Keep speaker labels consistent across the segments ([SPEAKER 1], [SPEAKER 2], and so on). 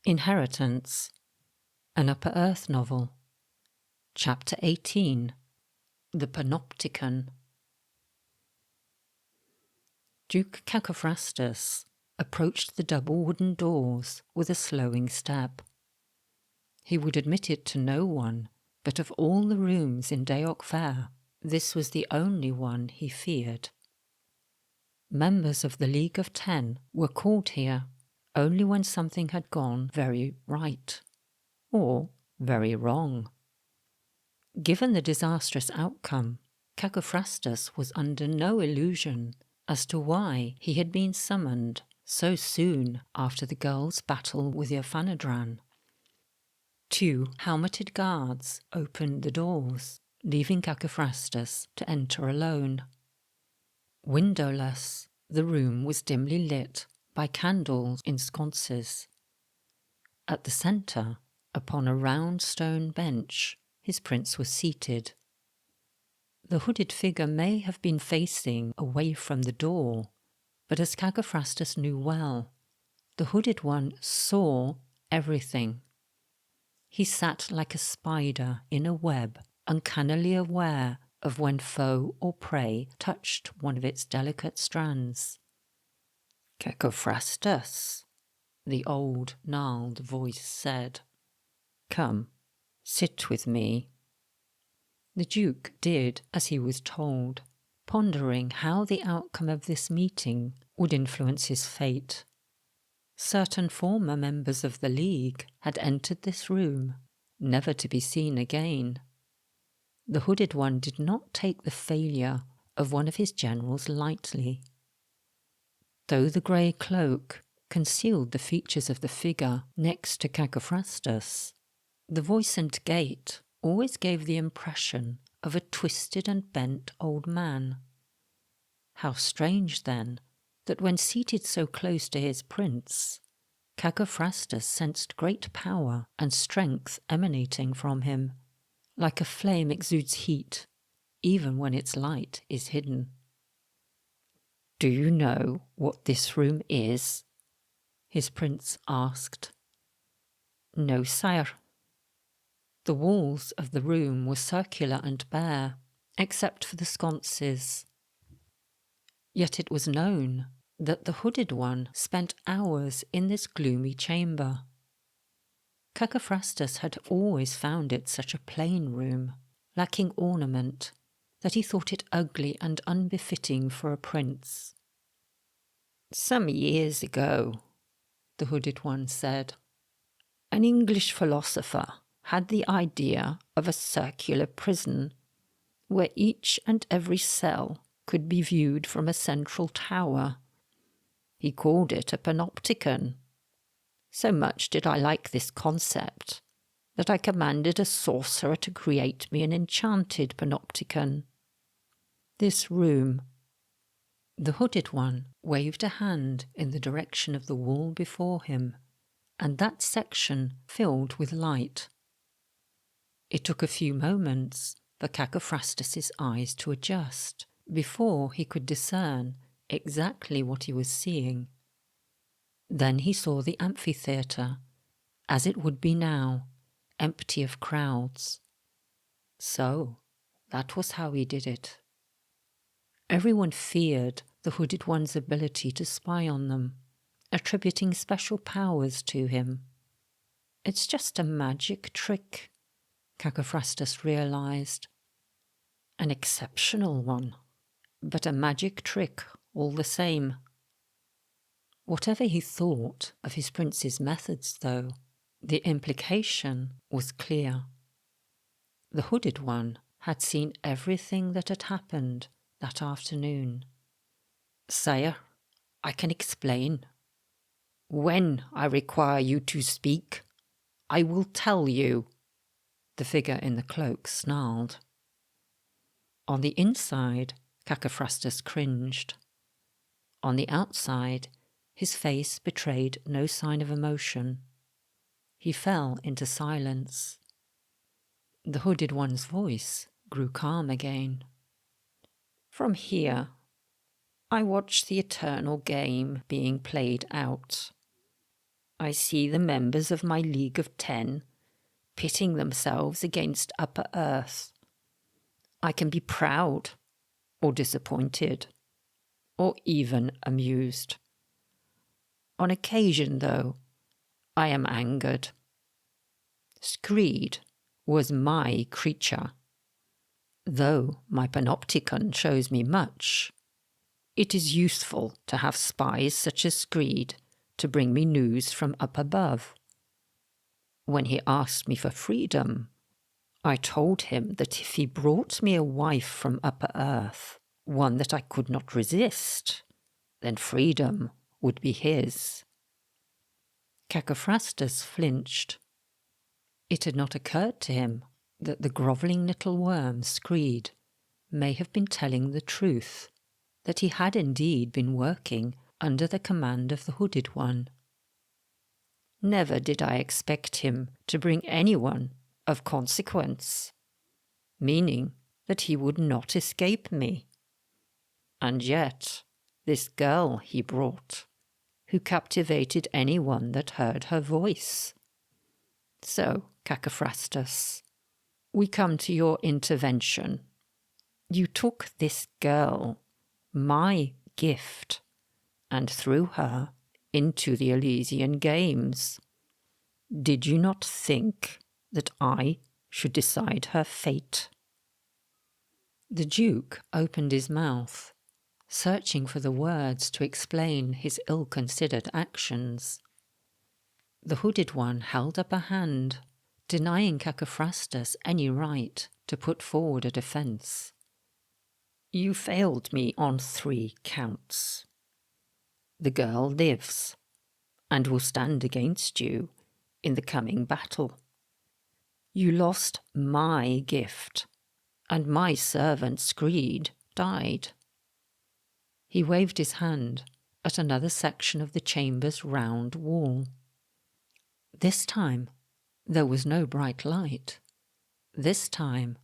[SPEAKER 1] Inheritance, an Upper Earth novel. Chapter 18. The Panopticon. Duke Cacophrastus approached the double wooden doors with a slowing step. He would admit it to no one, but of all the rooms in Deoch Fair, this was the only one he feared. Members of the League of Ten were called here only when something had gone very right, or very wrong. Given the disastrous outcome, Cacophrastus was under no illusion as to why he had been summoned so soon after the girl's battle with Ephanedran. 2 helmeted guards opened the doors, leaving Cacophrastus to enter alone. Windowless, the room was dimly lit by candles in sconces. At the centre, upon a round stone bench, his prince was seated. The hooded figure may have been facing away from the door, but as Cacophrastus knew well, the hooded one saw everything. He sat like a spider in a web, uncannily aware of when foe or prey touched one of its delicate strands. "Cacophrastus," the old, gnarled voice said. "Come, sit with me." The Duke did as he was told, pondering how the outcome of this meeting would influence his fate. Certain former members of the League had entered this room, never to be seen again. The hooded one did not take the failure of one of his generals lightly. Though the grey cloak concealed the features of the figure next to Cacophrastus, the voice and gait always gave the impression of a twisted and bent old man. How strange, then, that when seated so close to his prince, Cacophrastus sensed great power and strength emanating from him, like a flame exudes heat, even when its light is hidden. "Do you know what this room is?" his prince asked. "No, sire." The walls of the room were circular and bare, except for the sconces. Yet it was known that the hooded one spent hours in this gloomy chamber. Cacophrastus had always found it such a plain room, lacking ornament, that he thought it ugly and unbefitting for a prince. "Some years ago," the hooded one said, "an English philosopher had the idea of a circular prison where each and every cell could be viewed from a central tower. He called it a Panopticon. So much did I like this concept that I commanded a sorcerer to create me an enchanted Panopticon. This room—" The hooded one waved a hand in the direction of the wall before him, and that section filled with light. It took a few moments for Cacophrastus's eyes to adjust before he could discern exactly what he was seeing. Then he saw the amphitheatre, as it would be now, empty of crowds. So that was how he did it. Everyone feared the hooded one's ability to spy on them, attributing special powers to him. "It's just a magic trick," Cacophrastus realized. An exceptional one, but a magic trick all the same. Whatever he thought of his prince's methods, though, the implication was clear. The hooded one had seen everything that had happened that afternoon. "Sire, I can explain. When I require you to speak, I will tell you," the figure in the cloak snarled. On the inside, Cacophrastus cringed. On the outside, his face betrayed no sign of emotion. He fell into silence. The hooded one's voice grew calm again. "From here, I watch the eternal game being played out. I see the members of my League of 10 pitting themselves against Upper Earth. I can be proud, or disappointed, or even amused. On occasion, though, I am angered. Screed was my creature. Though my Panopticon shows me much, it is useful to have spies such as Screed to bring me news from up above. When he asked me for freedom, I told him that if he brought me a wife from Upper Earth, one that I could not resist, then freedom would be his. Cacophrastus flinched. It had not occurred to him that the grovelling little worm Screed may have been telling the truth, that he had indeed been working under the command of the Hooded One. Never did I expect him to bring anyone of consequence, meaning that he would not escape me. And yet, this girl he brought, who captivated anyone that heard her voice. So, Cacophrastus, we come to your intervention. You took this girl, my gift, and threw her into the Elysian Games. Did you not think that I should decide her fate? The Duke opened his mouth, searching for the words to explain his ill-considered actions. The Hooded One held up a hand, denying Cacophrastus any right to put forward a defence. You failed me on 3 counts. The girl lives, and will stand against you in the coming battle. You lost my gift, and my servant Screed died. He waved his hand at another section of the chamber's round wall. This time there was no bright light. This time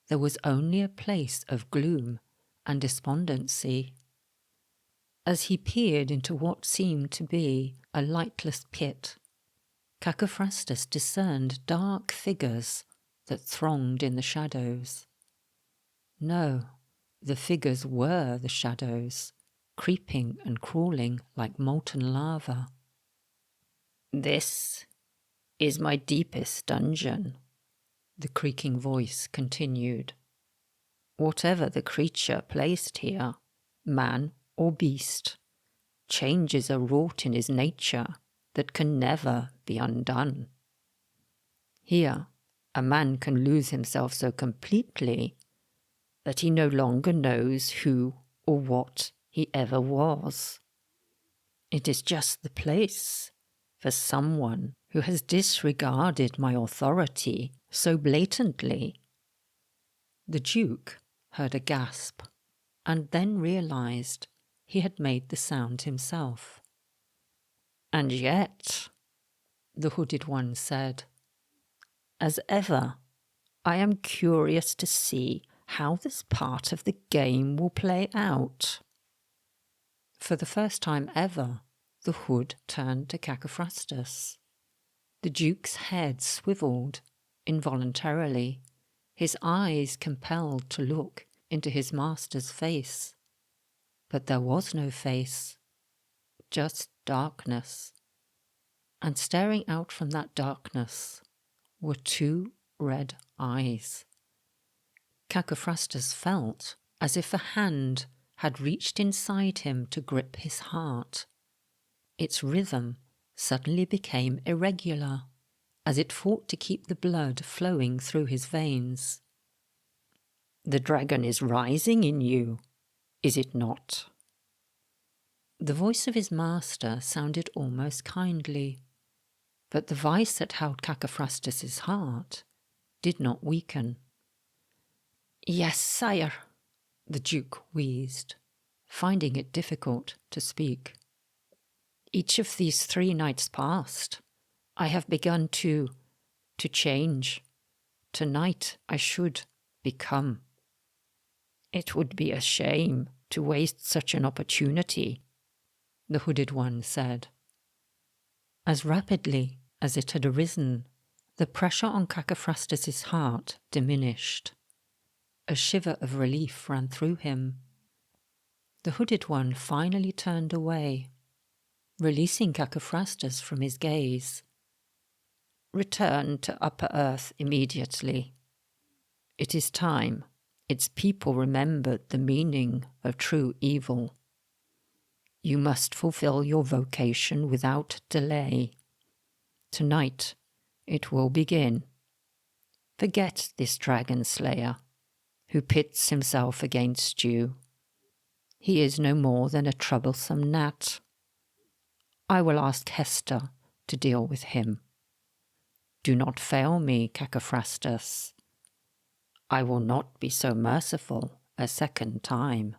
[SPEAKER 1] there was only a place of gloom and despondency. As he peered into what seemed to be a lightless pit, Cacophrastus discerned dark figures that thronged in the shadows. No, the figures were the shadows, creeping and crawling like molten lava. This is my deepest dungeon, the creaking voice continued. Whatever the creature placed here, man or beast, changes are wrought in his nature that can never be undone. Here, a man can lose himself so completely that he no longer knows who or what he ever was. It is just the place for someone who has disregarded my authority so blatantly. The Duke heard a gasp, and then realised he had made the sound himself. And yet, the Hooded One said, as ever, I am curious to see how this part of the game will play out. For the first time ever, the hood turned to Cacophrastus. The Duke's head swivelled involuntarily, his eyes compelled to look into his master's face. But there was no face, just darkness. And staring out from that darkness were 2 red eyes. Cacophrastus felt as if a hand had reached inside him to grip his heart. Its rhythm suddenly became irregular, as it fought to keep the blood flowing through his veins. The dragon is rising in you, is it not? The voice of his master sounded almost kindly, but the vice that held Cacophrastus's heart did not weaken. Yes, sire, the Duke wheezed, finding it difficult to speak. Each of these 3 nights past, I have begun to change. Tonight I should become. It would be a shame to waste such an opportunity, the Hooded One said. As rapidly as it had arisen, the pressure on Cacophrastus's heart diminished. A shiver of relief ran through him. The hooded one finally turned away, releasing Cacophrastus from his gaze. "Return to Upper Earth immediately. It is time its people remembered the meaning of true evil. You must fulfill your vocation without delay. Tonight it will begin. Forget this dragon slayer who pits himself against you. He is no more than a troublesome gnat. I will ask Hester to deal with him. Do not fail me, Cacophrastus. I will not be so merciful a second time."